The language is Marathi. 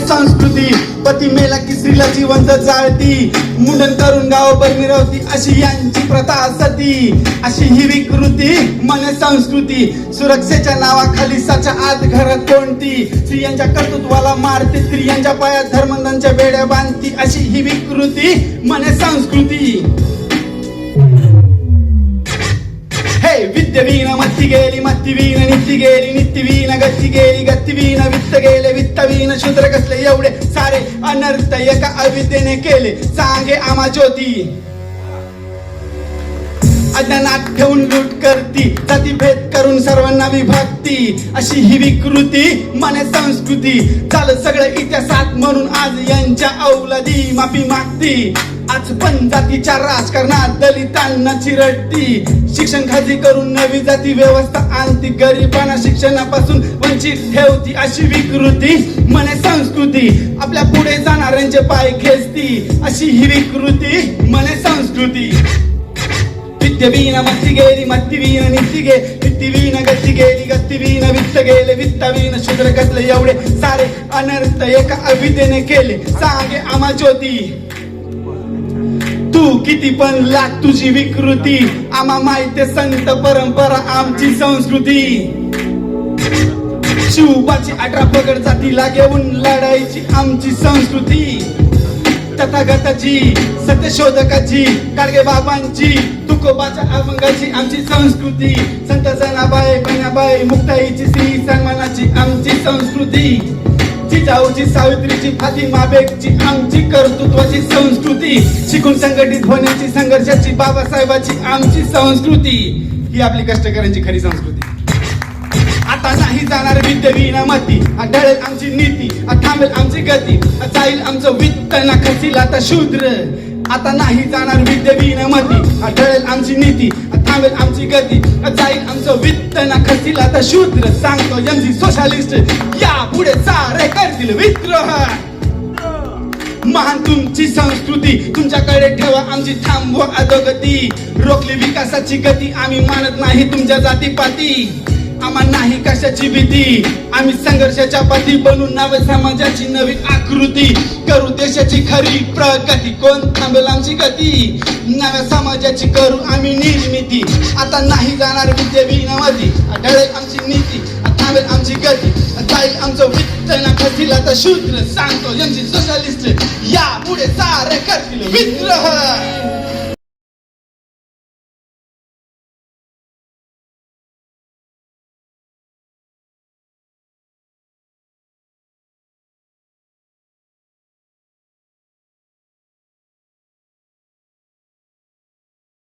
संस्कृती. पती मेला की स्त्रीला जिवंत जाळती, मुंडन करून गावभर मिरवती, अशी यांची प्रथा सती. अशी ही विकृती मन संस्कृती. सुरक्षेच्या नावाखाली साच्या आत घरात कोणती, स्त्रियांच्या कर्तृत्वाला मारते, स्त्रियांच्या पायात धर्मंदांच्या बेड्या बांधती. अशी ही विकृती मन संस्कृती. विद्यवीन मत्ती गेली, मत्तीवीन नित्ती गेली, नित्तीवीन गती गेली, गतीवीन वित्त गेले, वित्तवीन शूद्र कसले एवढे सारे अनर्थ एका अविद्येने केले. सांगे आम्हा ज्योती. अज्ञानात ठेवून लूट करती, जातीभेद करून सर्वांना विभक्ती. अशी ही विकृती मन संस्कृती. झालं सगळं इतिहासात म्हणून आज यांच्या अवलादी माफी मागती. आज पण जातीच्या राजकारणात दलितांना चिरडती. शिक्षण खाजी करून नवी जाती व्यवस्था आणती, गरिबांना शिक्षणापासून वंचित ठेवती. अशी विकृती मन संस्कृती. आपल्या पुढे जाणाऱ्यांचे पाय खेचती. अशी ही विकृती मन संस्कृती. विद्यवीन मत्ती गेली, मत्तीवीन नित्ती गेली, नित्तीवीन गती गेली, गतीवीन वित्त गेले, वित्तवीन शूद्र कसले एवढे सारे अनर्थ एका अविद्येने केले. सांगे आम्हा ज्योती. तू किती पण लाग तुझी विकृती, आम्हा माहिती संत परंपरा आमची संस्कृती. शिवबाची 18 पगड जातीला घेऊन लढायची आमची संस्कृती. तथागताची, सत्यशोधकाची, गाडगे बाबांची, तुकोबाच्या अभंगाची आमची संस्कृती. संत जनाबाई, बहिणाबाई, मुक्ताईची, श्री सन्मानाची आमची संस्कृती. जिजाऊची, सावित्रीची, फातिमा बेगची आमची कर्तृत्वाची संस्कृती. शिकून संघटित होण्याची, संघर्षाची, बाबासाहेबाची आमची संस्कृती. ही आपली कष्टकऱ्यांची खरी संस्कृती. आता नाही जाणार विद्यवीन मती, ढळेल आमची नीती, थांबेल आमची गती, जाईल आमचं वित्त ना खचील आता शूद्र. आता नाही जाणार विद्यवीन मती, ढळेल आमची नीती, थांबेल आमची गती, जाईल आमचं वित्त ना खचील आता शूद्र. सांगतो एमसी सोशलिस्ट, या पुढे सारे करतील विद्रोह. महान तुमची संस्कृती, तुमच्याकडे ठेवा आमची थांबवा अधोगती. रोखली विकासाची गती, आम्ही मानत नाही तुमच्या जातीपाती. आम्हा नाही कशाची भीती, आम्ही संघर्षाच्या पाठी बनून नव्या समाजाची नवी आकृती करू. देशाची खरी प्रगती, कोण थांबेल आमची गती, नव्या समाजाची करू आम्ही निर्मिती. आता नाही जाणार विद्यवीन मती, ढळेल आमची नीती, थांबेल आमची गती, जाईल आमचं वित्त ना खचील आता शूद्र. सांगतो एमसी सोशलिस्ट, या पुढे सारे करतील विद्रोह.